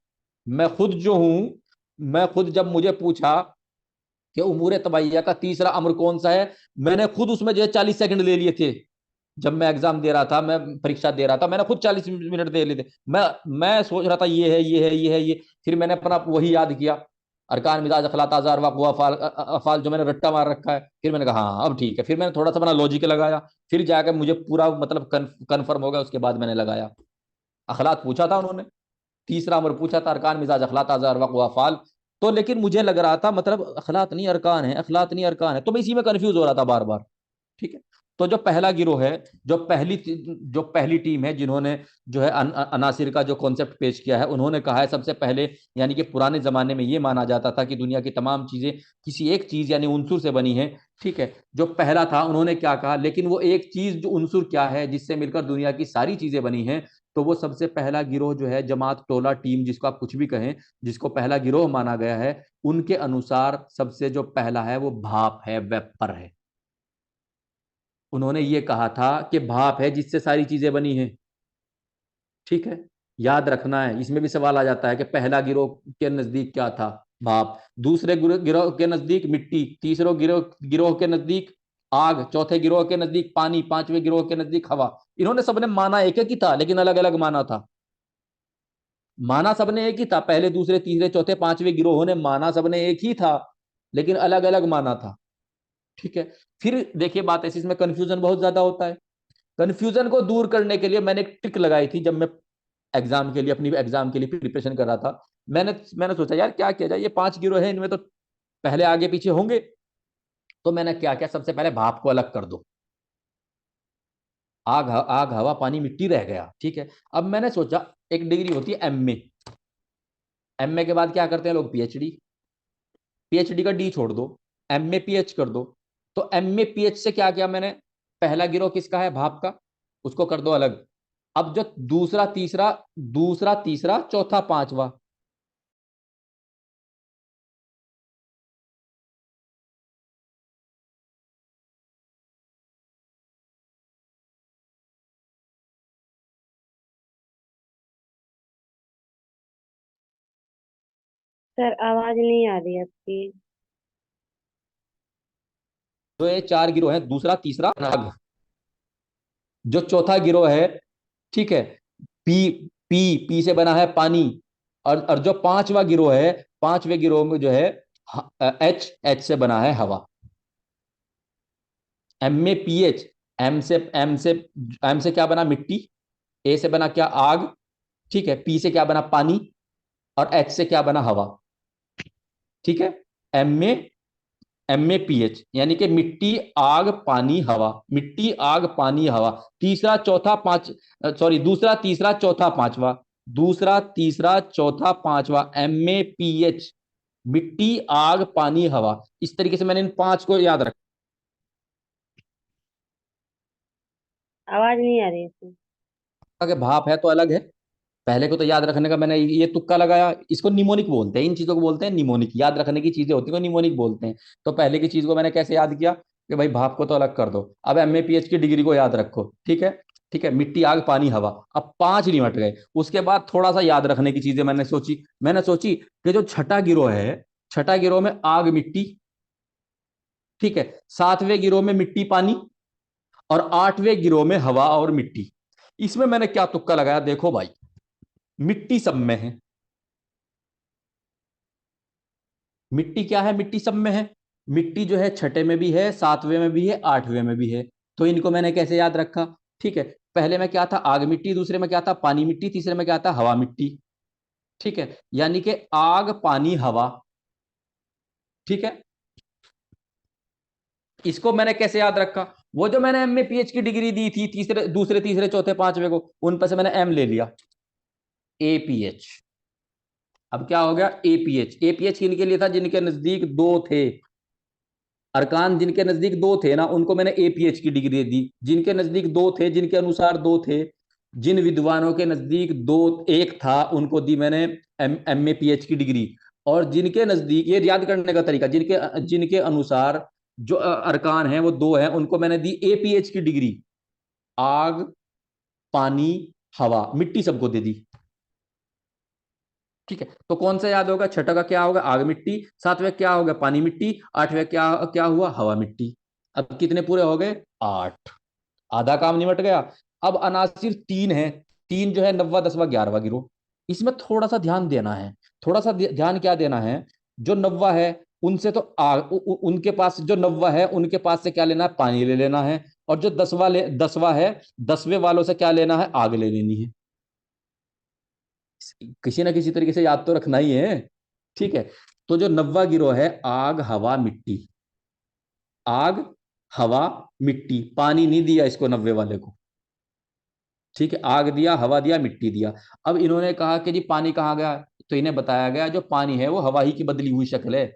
S1: मैं खुद जो हूं, मैं खुद जब मुझे पूछा कि उमूर तबैया का तीसरा अमर कौन सा है, मैंने खुद उसमें जो है 40 सेकंड ले लिए थे। जब मैं एग्जाम दे रहा था, मैं परीक्षा दे रहा था, मैंने खुद 40 मिनट दे लिए थे। मैं सोच रहा था ये है ये है ये है ये, फिर मैंने अपना वही याद किया, अरकान मिजाज अखलात आजार वक़्वा अफ़ाल अफ़ाल, जो मैंने रट्टा मार रखा है। फिर मैंने कहा हाँ अब ठीक है, फिर मैंने थोड़ा सा अपना लॉजिक लगाया, फिर जाकर मुझे पूरा मतलब कन्फर्म हो गया, उसके बाद मैंने लगाया। अखलात पूछा था उन्होंने, तीसरा अमर पूछा था, अरकान मिजाज अखलात आजार वक़्वा अफ़ाल। तो लेकिन मुझे लग रहा था मतलब अखलात नहीं अरकान है, अखलात नहीं अरकान है, तो मैं इसी में कंफ्यूज हो रहा था बार बार। ठीक है। तो जो पहला गिरोह है, जो पहली टीम है जिन्होंने जो है अनासिर का जो कॉन्सेप्ट पेश किया है, उन्होंने कहा है सबसे पहले, यानी कि पुराने जमाने में ये माना जाता था कि दुनिया की तमाम चीजें किसी एक चीज यानी उनसुर से बनी है। ठीक है। जो पहला था उन्होंने क्या कहा, लेकिन वो एक चीज जो उनसुर क्या है जिससे मिलकर दुनिया की सारी चीजें बनी हैं, तो वो सबसे पहला गिरोह जो है जमात टोला टीम, जिसको आप कुछ भी कहें, जिसको पहला गिरोह माना गया है, उनके अनुसार सबसे जो पहला है वो भाप है, वेपर है। उन्होंने ये कहा था कि भाप है जिससे सारी चीजें बनी हैं। ठीक है। याद रखना है, इसमें भी सवाल आ जाता है कि पहला गिरोह के नजदीक क्या था, भाप। दूसरे गिरोह के नजदीक मिट्टी, तीसरे गिरोह गिरोह के नजदीक आग, चौथे गिरोह के नजदीक पानी, पांचवें गिरोह के नजदीक हवा। इन्होंने सबने माना एक ही था, लेकिन अलग अलग माना था। माना सबने एक ही था, पहले दूसरे तीसरे चौथे पांचवें गिरोह ने माना सबने एक ही था, लेकिन अलग अलग माना था। ठीक है। फिर देखिए बात ऐसी, इसमें कंफ्यूजन बहुत ज्यादा होता है। कंफ्यूजन को दूर करने के लिए मैंने एक ट्रिक लगाई थी, जब मैं एग्जाम के लिए, अपनी एग्जाम के लिए प्रिपरेशन कर रहा था। मैंने सोचा यार क्या किया जाए, ये 5 गिरोह है, इनमें तो पहले आगे पीछे होंगे। तो मैंने क्या किया, सबसे पहले भाप को अलग कर दो, आग हवा पानी मिट्टी रह गया। ठीक है। अब मैंने सोचा एक डिग्री होती है एमए, एमए के बाद क्या करते हैं लोग, पीएचडी। पीएचडी का डी छोड़ दो, एमए पीएच कर दो। तो एमए पीएच से क्या किया मैंने, पहला गिरोह किसका है, भाप का, उसको कर दो अलग। अब जो दूसरा तीसरा चौथा पांचवा,
S2: सर आवाज नहीं आ रही है आपकी।
S1: जो ये 4 गिरोह है, दूसरा तीसरा नाग, जो चौथा गिरोह है, ठीक है, पी पी से बना है पानी। और जो पांचवा गिरोह है, पांचवे गिरोह में जो है एच से बना है हवा। एम में पी एच, एम से क्या बना, मिट्टी। ए से बना क्या, आग। ठीक है। पी से क्या बना, पानी। और एच से क्या बना, हवा। ठीक है। एम में एम में पीएच, यानी कि मिट्टी आग पानी हवा, मिट्टी आग पानी हवा। तीसरा चौथा पांच, सॉरी, दूसरा तीसरा चौथा पांचवा, दूसरा तीसरा चौथा पांचवा, एम में पीएच, मिट्टी आग पानी हवा। इस तरीके से मैंने इन 5 को याद रखा।
S2: आवाज नहीं आ रही है सर।
S1: कि भाप है तो अलग है, पहले को तो याद रखने का मैंने ये तुक्का लगाया। इसको निमोनिक बोलते हैं, इन चीजों को बोलते हैं निमोनिक, याद रखने की चीजें होती है निमोनिक बोलते हैं। तो पहले की चीज को मैंने कैसे याद किया कि भाई भाप को तो अलग कर दो, अब एम ए पी एच की डिग्री को याद रखो। ठीक है। ठीक है, मिट्टी आग पानी हवा, अब 5 निमट गए। उसके बाद थोड़ा सा याद रखने की चीजें मैंने सोची कि जो छठा गिरोह है, छठा गिरोह में आग मिट्टी। ठीक है। सातवें गिरोह में मिट्टी पानी। और आठवें गिरोह में हवा और मिट्टी। इसमें मैंने क्या तुक्का लगाया, देखो भाई, मिट्टी सब में है। मिट्टी क्या है, मिट्टी सब में है। मिट्टी जो है छठे में भी है, सातवें में भी है, आठवें में भी है। तो इनको मैंने कैसे याद रखा, ठीक है, पहले में क्या था, आग मिट्टी, दूसरे में क्या था, पानी मिट्टी, तीसरे में क्या था, हवा मिट्टी। ठीक है। यानी कि आग पानी हवा। ठीक है। इसको मैंने कैसे याद रखा, वो जो मैंने एम में पीएच की डिग्री दी थी, तीसरे दूसरे तीसरे चौथे पांचवे को, उन पर से मैंने एम ले लिया, एपीएच। अब क्या हो गया, एपीएच। एपीएच किनके लिए था, जिनके नजदीक 2 थे, अरकान जिनके नजदीक दो थे ना, उनको मैंने APH की डिग्री दी। जिनके नजदीक दो थे, जिनके अनुसार दो थे, जिन विद्वानों के नजदीक दो एक था, उनको दी मैंने MA PH की डिग्री। और जिनके नजदीक, ये याद करने का तरीका, जिनके जिनके अनुसार जो अरकान हैं वो दो हैं, उनको मैंने दी APH की डिग्री। आग, पानी, हवा, मिट्टी सबको दे दी। ठीक है, तो कौन सा याद होगा? छठा का क्या होगा? आग मिट्टी। सातवें क्या होगा? पानी मिट्टी। आठवें क्या क्या हुआ? हवा मिट्टी। अब कितने पूरे हो गए? 8। आधा काम निमट गया। अब अनासिर 3 है। 3 जो है, नब्बा, दसवा, 11वां गिरोह। इसमें थोड़ा सा ध्यान देना है। थोड़ा सा ध्यान क्या देना है? जो नब्बा है, उनसे तो उनके पास जो नब्बा है, उनके पास से क्या लेना है? पानी ले लेना है। और जो दसवा है, 10वें वालों से क्या लेना है? आग ले लेनी है। किसी ना किसी तरीके से याद तो रखना ही है। ठीक है, तो जो नब्बा गिरोह है, आग, हवा, मिट्टी। आग, हवा, मिट्टी। पानी नहीं दिया इसको, नब्बे वाले को। ठीक है, आग दिया, हवा दिया, मिट्टी दिया। अब इन्होंने कहा कि जी पानी कहाँ गया? तो इन्हें बताया गया जो पानी है वो हवा ही की बदली हुई शक्ल है।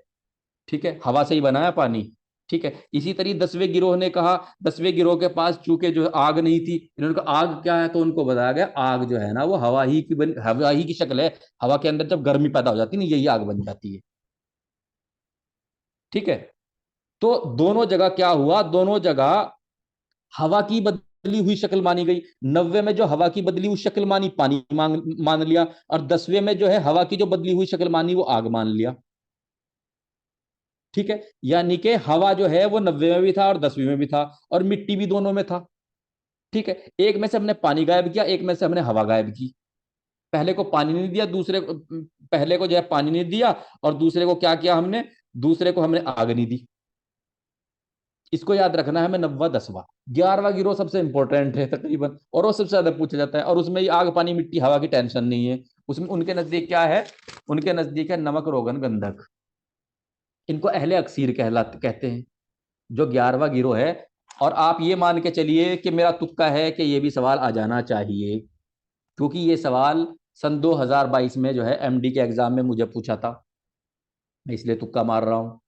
S1: ठीक है, हवा से ही बना है पानी। ठीक है, इसी तरह 10वें गिरोह ने कहा, 10वें गिरोह के पास चूंकि जो आग नहीं थी, इन्होंने कहा आग क्या है? तो उनको बताया गया आग जो है ना, वो हवा ही की शक्ल है। हवा के अंदर जब गर्मी पैदा हो जाती है ना, यही आग बन जाती है। ठीक है, तो दोनों जगह क्या हुआ? दोनों जगह हवा की बदली हुई शक्ल मानी गई। 90 में जो हवा की बदली हुई शक्ल मानी, पानी मान लिया। और 10वें में जो है हवा की जो बदली हुई शक्ल मानी, वो आग मान लिया। ठीक है, यानी कि हवा जो है वो 90 में भी था और 10वीं में भी था, और मिट्टी भी दोनों में था। ठीक है, एक में से हमने पानी गायब किया, एक में से हमने हवा गायब की। पहले को पानी नहीं दिया, पहले को जो है पानी नहीं दिया, और दूसरे को क्या किया हमने? दूसरे को हमने आग नहीं दी। इसको याद रखना है हमें, नब्बा, दसवा। 11वां गिरोह सबसे इंपॉर्टेंट है तकरीबन, और वो सबसे ज्यादा पूछा जाता है, और उसमें आग, पानी, मिट्टी, हवा की टेंशन नहीं है। उसमें उनके नजदीक क्या है? उनके नजदीक है नमक, रोगन, गंधक। इनको अहले अक्सीर कहते हैं, जो 11वां गिरोह है। और आप ये मान के चलिए कि मेरा तुक्का है कि ये भी सवाल आ जाना चाहिए, क्योंकि ये सवाल सन 2022 में जो है MD के एग्जाम में मुझे पूछा था। मैं इसलिए तुक्का मार रहा हूँ।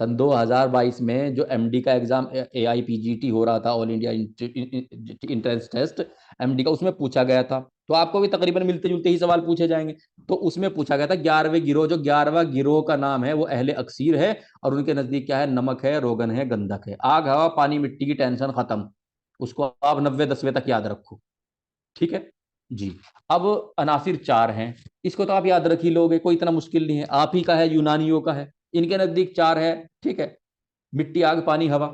S1: सन 2022 में जो MD का एग्जाम AIPGT हो रहा था, all India entrance test, MD का, उसमें पूछा गया था। तो आपको भी तकरीबन मिलते जुलते ही सवाल पूछे जाएंगे। तो उसमें पूछा गया था 11वें गिरोह, जो 11वां गिरोह का नाम है वो अहले अक्सीर है। और उनके नजदीक क्या है? नमक है, रोगन है, गंधक है। आग, हवा, पानी, मिट्टी की टेंशन खत्म। उसको आप 90 10वें तक याद रखो। ठीक है जी। अब अनासिर 4 हैं। इसको तो आप याद रख ही लोगे, कोई इतना मुश्किल नहीं है। आप ही का है, यूनानियों का है। इनके नजदीक 4 है। ठीक है, मिट्टी, आग, पानी, हवा,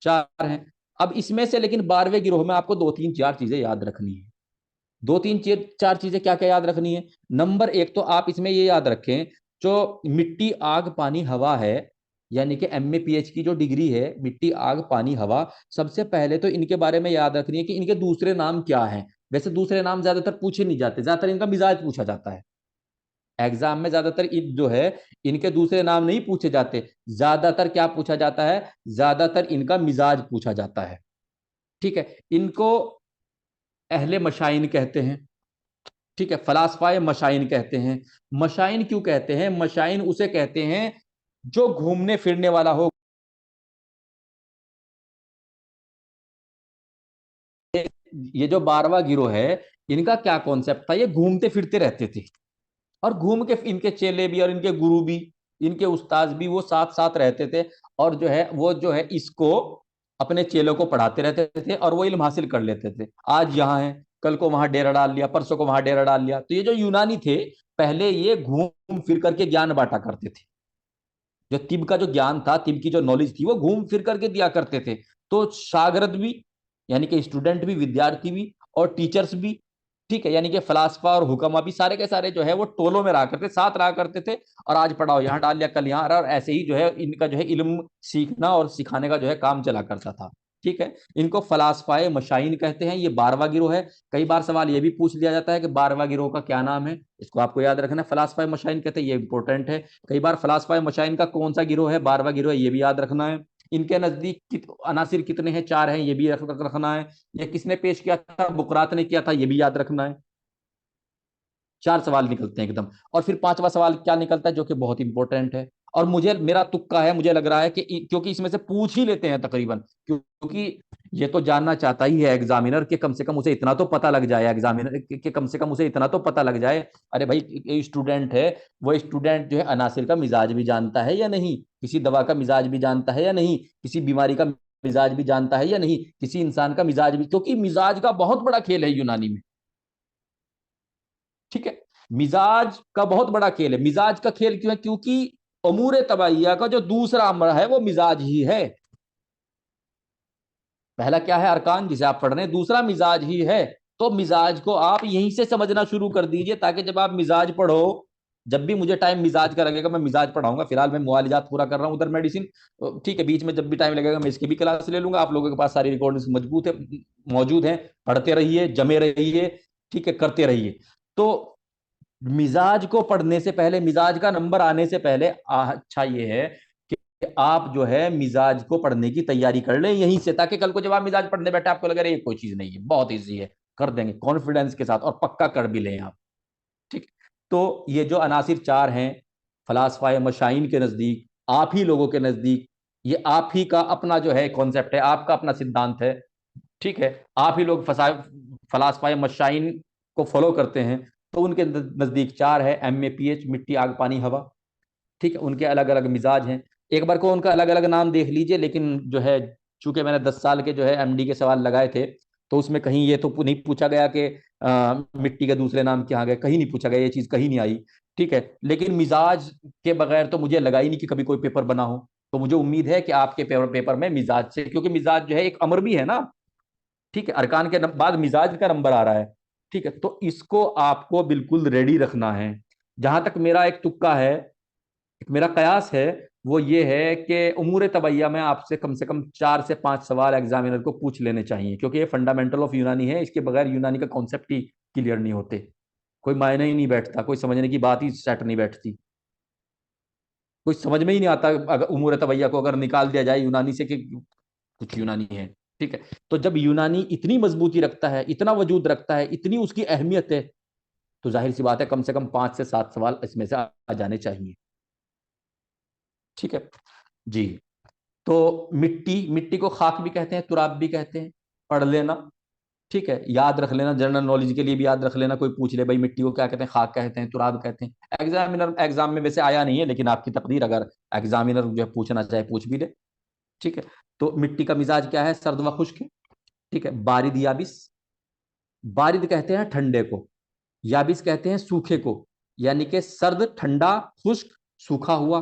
S1: 4 हैं। अब इसमें से लेकिन 12वें गिरोह में आपको दो तीन चार चीजें याद रखनी है। दो तीन चार चीजें क्या क्या याद रखनी है? नंबर एक, तो आप इसमें ये याद रखें, जो मिट्टी, आग, पानी, हवा है, यानी कि MA PH की जो डिग्री है, मिट्टी, आग, पानी, हवा, सबसे पहले तो इनके बारे में याद रखनी है कि इनके दूसरे नाम क्या हैं। वैसे दूसरे नाम ज्यादातर पूछे नहीं जाते, ज्यादातर इनका मिजाज पूछा जाता है। एग्जाम में ज्यादातर जो है, इनके दूसरे नाम नहीं पूछे जाते। ज्यादातर क्या पूछा जाता है? ज्यादातर इनका मिजाज पूछा जाता है। ठीक है, इनको अहले मशाइन कहते हैं। ठीक है, फलासफाए मशाइन कहते हैं। मशाइन क्यों कहते हैं? मशाइन उसे कहते हैं जो घूमने फिरने वाला हो। ये जो 12वां गिरोह है, इनका क्या कॉन्सेप्ट था? ये घूमते फिरते रहते थे, और घूम के इनके चेले भी और इनके गुरु भी, इनके उस्ताद भी, वो साथ साथ रहते थे। और जो है वो जो है इसको, अपने चेलों को पढ़ाते रहते थे, और वो इल्म हासिल कर लेते थे। आज यहाँ है, कल को वहां डेरा डाल लिया, परसों को वहां डेरा डाल लिया। तो ये जो यूनानी थे, पहले ये घूम फिर करके ज्ञान बांटा करते थे। जो तिब का जो ज्ञान था, तिब की जो नॉलेज थी, वो घूम फिर करके दिया करते थे। तो शागिर्द भी, यानी कि स्टूडेंट भी, विद्यार्थी भी, और टीचर्स भी, ठीक है, यानी कि फलासफा और हुक्मा भी, सारे के सारे जो है वो टोलों में रहा करते, साथ रहा करते थे। और आज पढ़ाओ यहाँ डाल लिया, कल यहाँ रहा, और ऐसे ही जो है इनका जो है इल्म सीखना और सिखाने का जो है काम चला करता था। ठीक है, इनको फलासफाए मशाइन कहते हैं। ये 12वां गिरोह है। कई बार सवाल ये भी पूछ लिया जाता है कि 12वां गिरोह का क्या नाम है? इसको आपको याद रखना है, फलासफाए मशाइन कहते हैं, ये इंपॉर्टेंट है। कई बार फलासफा मशाइन का कौन सा गिरोह है, 12वां गिरोह है, ये भी याद रखना है। इनके नजदीक अनासिर कितने हैं? 4 हैं, ये भी रखना है। ये किसने पेश किया था? बुकरात ने किया था, ये भी याद रखना है। 4 सवाल निकलते हैं एकदम। और फिर 5वां सवाल क्या निकलता है, जो कि बहुत इंपॉर्टेंट है? और मुझे, मेरा तुक्का है, मुझे लग रहा है कि क्योंकि इसमें से पूछ ही लेते हैं तकरीबन, क्योंकि ये तो जानना चाहता ही है एग्जामिनर कि कम से कम उसे इतना तो पता लग जाए, एग्जामिनर कि कम से कम उसे इतना तो पता लग जाए, अरे भाई स्टूडेंट है, वो स्टूडेंट जो है अनासिर का मिजाज भी जानता है या नहीं, किसी दवा का मिजाज भी जानता है या नहीं, किसी बीमारी का मिजाज भी जानता है या नहीं, किसी इंसान का मिजाज भी, क्योंकि मिजाज का बहुत बड़ा खेल है यूनानी में। ठीक है, मिजाज का बहुत बड़ा खेल है। मिजाज का खेल क्यों है? क्योंकि अमूर तबाइया का जो दूसरा अमर है वो मिजाज ही है। पहला क्या है? अरकान, जिसे आप पढ़ रहे हैं, दूसरा मिजाज ही है। तो मिजाज को आप यहीं से समझना शुरू कर दीजिए, ताकि जब आप मिजाज पढ़ो, जब भी मुझे टाइम मिजाज का लगेगा मैं मिजाज पढ़ाऊंगा। फिलहाल मैं मुआलिजात पूरा कर रहा हूँ उधर, मेडिसिन। ठीक है, बीच में जब भी टाइम लगेगा मैं इसकी भी क्लास ले लूंगा। आप लोगों के पास सारी रिकॉर्डिंग्स मजबूत है, मौजूद है, पढ़ते रहिए, जमे रहिए, ठीक है, करते रहिए। तो मिजाज को पढ़ने से पहले, मिजाज का नंबर आने से पहले अच्छा ये है कि आप जो है मिजाज को पढ़ने की तैयारी कर लें यहीं से, ताकि कल को जब आप मिजाज पढ़ने बैठे आपको लगे ये कोई चीज नहीं है, बहुत इजी है, कर देंगे कॉन्फिडेंस के साथ, और पक्का कर भी लें आप। ठीक। तो ये जो अनासिर चार हैं, फलासफा मशाइन के नजदीक, आप ही लोगों के नजदीक, ये आप ही का अपना जो है कॉन्सेप्ट है, आपका अपना सिद्धांत है। ठीक है, आप ही लोग फलासफा मशाइन को फॉलो करते हैं। तो उनके नजदीक चार है: MAPH, मिट्टी, आग, पानी, हवा। ठीक है, उनके अलग अलग मिजाज हैं। एक बार को उनका अलग अलग नाम देख लीजिए, लेकिन जो है, चूंकि मैंने 10 साल के जो है MD के सवाल लगाए थे, तो उसमें कहीं ये तो नहीं पूछा गया कि मिट्टी के दूसरे नाम क्या गए, कहीं नहीं पूछा गया, ये चीज कहीं नहीं आई। ठीक है, लेकिन मिजाज के बगैर तो मुझे लगा ही नहीं कि कभी कोई पेपर बना हो। तो मुझे उम्मीद है कि आपके पेपर में मिजाज से, क्योंकि मिजाज जो है एक अमर भी है ना। ठीक है, अरकान के बाद मिजाज का नंबर आ रहा है। ठीक है, तो इसको आपको बिल्कुल रेडी रखना है। जहां तक मेरा एक तुक्का है, मेरा कयास है, वो ये है कि उमूर तबैया में आपसे कम से कम 4 से 5 सवाल एग्जामिनर को पूछ लेने चाहिए, क्योंकि ये फंडामेंटल ऑफ यूनानी है, इसके बगैर यूनानी का कॉन्सेप्ट ही क्लियर नहीं होते, कोई मायने ही नहीं बैठता, कोई समझने की बात ही सेट नहीं बैठती, कोई समझ में ही नहीं आता अगर उमूर तबैया को अगर निकाल दिया जाए यूनानी से कि कुछ यूनानी है। ठीक है, तो जब यूनानी इतनी मजबूती रखता है, इतना वजूद रखता है, इतनी उसकी अहमियत है, तो जाहिर सी बात है कम से कम 5 से 7 सवाल इसमें से आ जाने चाहिए। ठीक है जी। तो मिट्टी, मिट्टी को खाक भी कहते हैं, तुराब भी कहते हैं, पढ़ लेना। ठीक है, याद रख लेना, जनरल नॉलेज के लिए भी याद रख लेना, कोई पूछ ले भाई मिट्टी को क्या कहते हैं, खाक कहते हैं, तुराब कहते हैं। एग्जामिनर एग्जाम में वैसे आया नहीं है, लेकिन आपकी तकदीर, अगर एग्जामिनर जो है पूछना चाहे पूछ भी ले। ठीक है, तो मिट्टी का मिजाज क्या है? सर्द व खुश्क है। ठीक है, बारिद याबिस। बारिद कहते हैं ठंडे को, याबिस कहते हैं सूखे को, यानी कि सर्द, ठंडा, खुश्क, सूखा हुआ।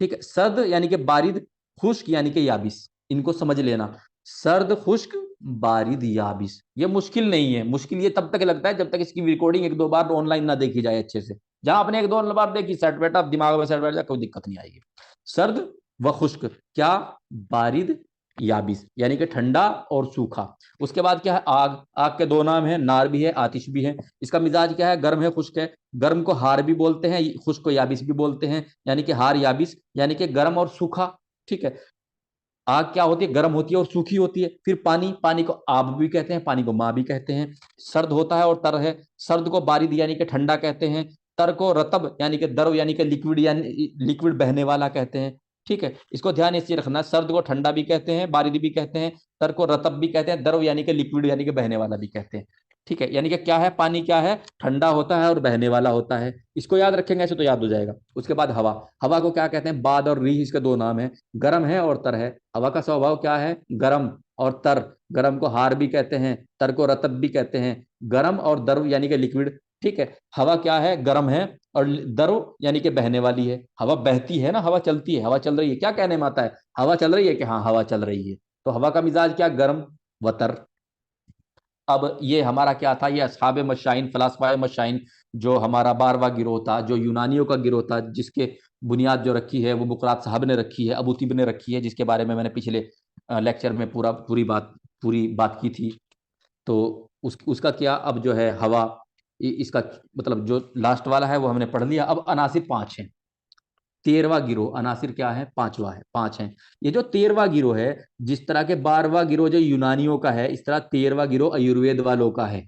S1: ठीक है, सर्द यानी कि बारिद, खुश्क यानी कि याबिस, इनको समझ लेना। सर्द, खुश्क, बारिद, याबिस, ये मुश्किल नहीं है। मुश्किल ये तब तक लगता है जब तक इसकी रिकॉर्डिंग एक दो बार ऑनलाइन ना देखी जाए अच्छे से। जहां आपने एक दो बार देखी, सेट बैठा, दिमाग में सेट बैठ जाए, कोई दिक्कत नहीं आएगी। सर्द व खुश्क क्या? बारिद, याबिस यानी कि ठंडा और सूखा। उसके बाद क्या है? आग। आग के दो नाम है, नार भी है, आतिश भी है। इसका मिजाज क्या है? गर्म है, खुश्क है। गर्म को हार भी बोलते हैं, खुश्क को याबिस भी बोलते हैं, यानी कि हार याबिस, यानी कि गर्म और सूखा। ठीक है, आग क्या होती है? गर्म होती है और सूखी होती है। फिर पानी, पानी को आब भी कहते हैं, पानी को माँ भी कहते हैं। सर्द होता है और तर है। सर्द को बारिद यानी कि ठंडा कहते हैं। तर को रतब यानी कि दर यानी कि लिक्विड, यानी लिक्विड बहने वाला कहते हैं। ठीक है, इसको ध्यान इससे रखना, सर्द को ठंडा भी कहते हैं, बारिद भी कहते हैं, तर को रतब भी कहते हैं, दर यानी कि लिक्विड यानी कि बहने वाला भी कहते हैं। ठीक है, यानी कि क्या है? पानी क्या है? ठंडा होता है और बहने वाला होता है। इसको याद रखेंगे ऐसे तो याद हो जाएगा। उसके बाद हवा। हवा को क्या कहते हैं? बाद और रीह, इसके दो नाम है, गर्म है और तर है। हवा का स्वभाव क्या है? गर्म और तर। गर्म को हार भी कहते हैं, तर को रतब भी कहते हैं। गर्म और दर यानी कि लिक्विड। ठीक है, हवा क्या है? गर्म है, और दरो यानी कि बहने वाली है। हवा बहती है ना, हवा चलती है, हवा चल रही है, क्या कहने में आता है? हवा चल रही है कि हाँ हवा चल रही है। तो हवा का मिजाज क्या? गर्म व तर। अब ये हमारा क्या था? ये असहाब मशाइन, फलासफा मशाइन, जो हमारा 12वां गिरोह था, जो यूनानियों का गिरोह था, जिसके बुनियाद जो रखी है वो बुकरात साहब ने रखी है, अबू तिब ने रखी है, जिसके बारे में मैंने पिछले लेक्चर में पूरी बात की थी। तो उसका क्या अब जो है हवा, इसका मतलब जो लास्ट वाला है वो हमने पढ़ लिया। अब अनासिर 5 हैं। 13वां गिरोह अनासिर क्या है? पांचवा है, 5 है। ये जो 13वां गिरोह है, जिस तरह के 12वां गिरोह जो यूनानियों का है, इस तरह 13वां गिरोह आयुर्वेद वालों का है।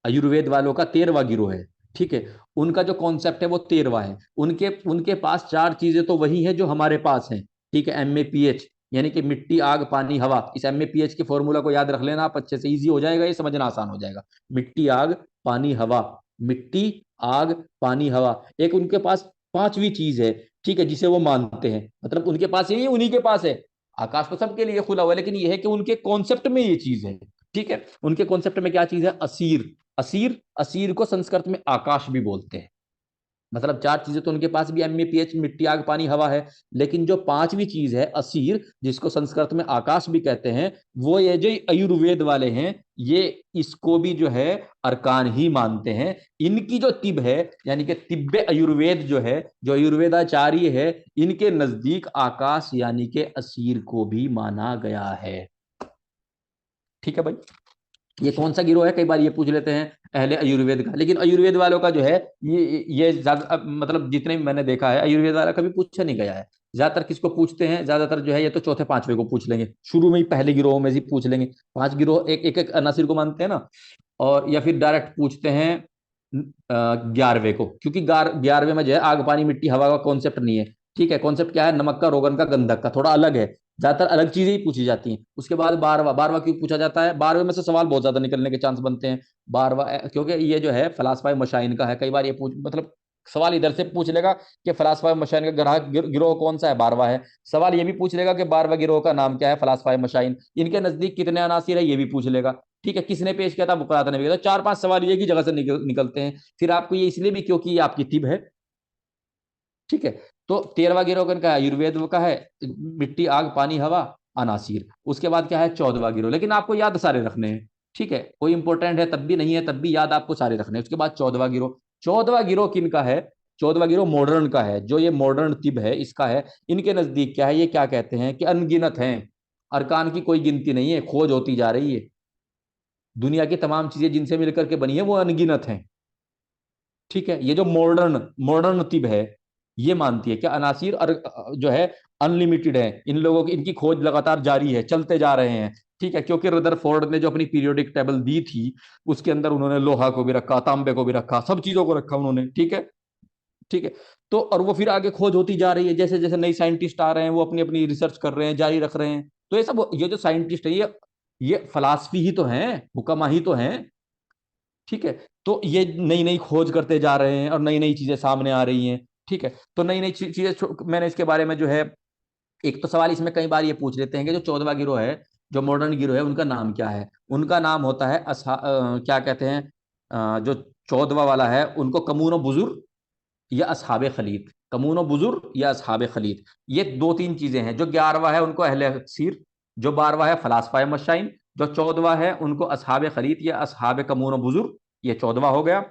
S1: आयुर्वेद वालों का 13वां गिरोह है। ठीक है। उनका जो कॉन्सेप्ट है वो 13वां है। उनके उनके पास चार चीजें तो वही है जो हमारे पास है। ठीक है, MAPH, यानी कि मिट्टी आग पानी हवा। इस MAPH के फॉर्मूला को याद रख लेना आप अच्छे से, इजी हो जाएगा, ये समझना आसान हो जाएगा। मिट्टी आग पानी हवा, मिट्टी आग पानी हवा। एक उनके पास पांचवी चीज है, ठीक है, जिसे वो मानते हैं, मतलब उनके पास ही उन्हीं के पास है। आकाश तो सबके लिए खुला हुआ है, लेकिन यह है कि उनके कॉन्सेप्ट में ये चीज है। ठीक है, उनके कॉन्सेप्ट में क्या चीज है? असीर। असीर, असीर को संस्कृत में आकाश भी बोलते हैं। मतलब चार चीजें तो उनके पास भी MAPH, मिट्टी आग पानी हवा है, लेकिन जो पांचवी चीज है असीर, जिसको संस्कृत में आकाश भी कहते हैं, वो ये जो आयुर्वेद वाले हैं, ये इसको भी जो है अरकान ही मानते हैं। इनकी जो तिब है, यानी कि तिब्बे आयुर्वेद जो है, जो आयुर्वेदाचार्य है, इनके नजदीक आकाश यानी कि असीर को भी माना गया है। ठीक है भाई। ये कौन सा गिरोह है, कई बार ये पूछ लेते हैं अहले आयुर्वेद का, लेकिन आयुर्वेद वालों का जो है ये ज्यादा, मतलब जितने भी मैंने देखा है आयुर्वेद वाला कभी पूछा नहीं गया है। ज्यादातर किसको पूछते हैं? ज्यादातर जो है ये तो चौथे पांचवे को पूछ लेंगे, शुरू में ही पहले गिरोह में से पूछ लेंगे। पांच गिरोह एक एक, एक अनासिर को मानते हैं ना, और या फिर डायरेक्ट पूछते हैं 11वें को, क्योंकि 11वें में जो है आग पानी मिट्टी हवा का कॉन्सेप्ट नहीं है। ठीक है, कॉन्सेप्ट क्या है? नमक का, रोगन का, गंधक का, थोड़ा अलग है। ज्यादातर अलग चीजें ही पूछी जाती हैं। उसके बाद 12वां, 12वां क्यों पूछा जाता है? 12वें में से सवाल बहुत ज्यादा निकलने के चांस बनते हैं। 12वां क्योंकि ये जो है फलासफा मशाइन का है। कई बार ये पूछ, मतलब सवाल इधर से पूछ लेगा कि फलासफा मशाइन का ग्राहक गिरोह कौन सा है? 12वां है। सवाल ये भी पूछ लेगा कि 12वां गिरोह का नाम क्या है? फलासफा मशाइन। इनके नजदीक कितने अनासिर है? ये भी पूछ लेगा। ठीक है, किसने पेश किया था? बुकरात ने पेश किया था। चार पांच सवाल एक ही जगह से निकलते हैं। फिर आपको ये इसलिए भी, क्योंकि ये आपकी तिब है। ठीक है। तो 13वां गिरोह का आयुर्वेद का है, मिट्टी आग पानी हवा अनासिर। उसके बाद क्या है? 14वां गिरोह, लेकिन आपको याद सारे रखने हैं। ठीक है, कोई इंपॉर्टेंट है तब भी, नहीं है तब भी, याद आपको सारे रखने हैं। उसके बाद 14वां गिरोह। 14वां गिरोह किन का है? 14वां गिरोह मॉडर्न का है, जो ये मॉडर्न तिब है इसका है। इनके नजदीक क्या है? ये क्या कहते हैं कि अनगिनत हैं, अरकान की कोई गिनती नहीं है, खोज होती जा रही है। दुनिया की तमाम चीजें जिनसे मिलकर के बनी है वो अनगिनत हैं। ठीक है, ये जो मॉडर्न मॉडर्न तिब है, ये मानती है कि अनासिर और जो है अनलिमिटेड है। इन लोगों की, इनकी खोज लगातार जारी है, चलते जा रहे हैं। ठीक है, क्योंकि रदरफोर्ड ने जो अपनी पीरियोडिक टेबल दी थी, उसके अंदर उन्होंने लोहा को भी रखा, तांबे को भी रखा, सब चीजों को रखा उन्होंने। ठीक है। ठीक है। तो और वो फिर आगे खोज होती जा रही है, जैसे जैसे नई साइंटिस्ट आ रहे हैं वो अपनी अपनी रिसर्च कर रहे हैं, जारी रख रहे हैं। तो ये सब, ये जो साइंटिस्ट है, ये फलासफी ही तो हैं, हुक्मा ही तो हैं। ठीक है। तो ये नई नई खोज करते जा रहे हैं और नई नई चीजें सामने आ रही हैं। ठीक है। तो नई नई चीजें मैंने इसके बारे में जो है, एक तो सवाल इसमें कई बार ये पूछ लेते हैं कि जो 14वां गिरोह है, जो मॉडर्न गिरोह है, उनका नाम क्या है? उनका नाम होता है क्या कहते हैं, जो 14वां वाला है उनको कमून बुजुर्ग या असहाबे खलीद। कमून बुजुर्ग या असहाबे खलीद, ये दो तीन चीजें हैं। जो 11वां है उनको अहले सीर, जो 12वां है फलासफा मशाइन, जो 14वां है उनको असहाबे खलीद या असहाबे कमून बुजुर्ग, ये 14वां हो गया।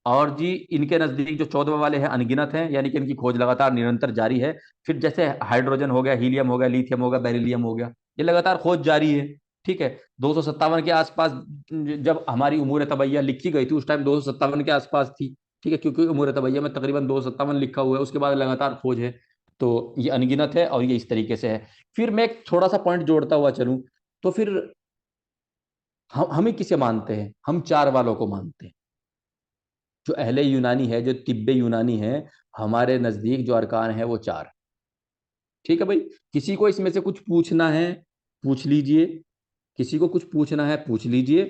S1: और जी इनके नजदीक जो 14वां वाले हैं अनगिनत हैं, यानी कि इनकी खोज लगातार निरंतर जारी है। फिर जैसे हाइड्रोजन हो गया, हीलियम हो गया, लिथियम हो गया, बेरिलियम हो गया, ये लगातार खोज जारी है। ठीक है। 257 के आसपास जब हमारी उमूर तबैया लिखी गई थी, उस टाइम 257 के आसपास थी। ठीक है, क्योंकि उमूर तबैया में तकरीबन 257 लिखा हुआ है, उसके बाद लगातार खोज है। तो ये अनगिनत है और ये इस तरीके से है। फिर मैं एक थोड़ा सा पॉइंट जोड़ता हुआ चलूं, तो फिर हमें किसे मानते हैं? हम चार वालों को मानते हैं। जो अहले यूनानी है, जो तिब्बे यूनानी है, हमारे नजदीक जो अरकान है वो चार। ठीक है भाई। किसी को इसमें से कुछ पूछना है, पूछ लीजिए। किसी को कुछ पूछना है, पूछ लीजिए।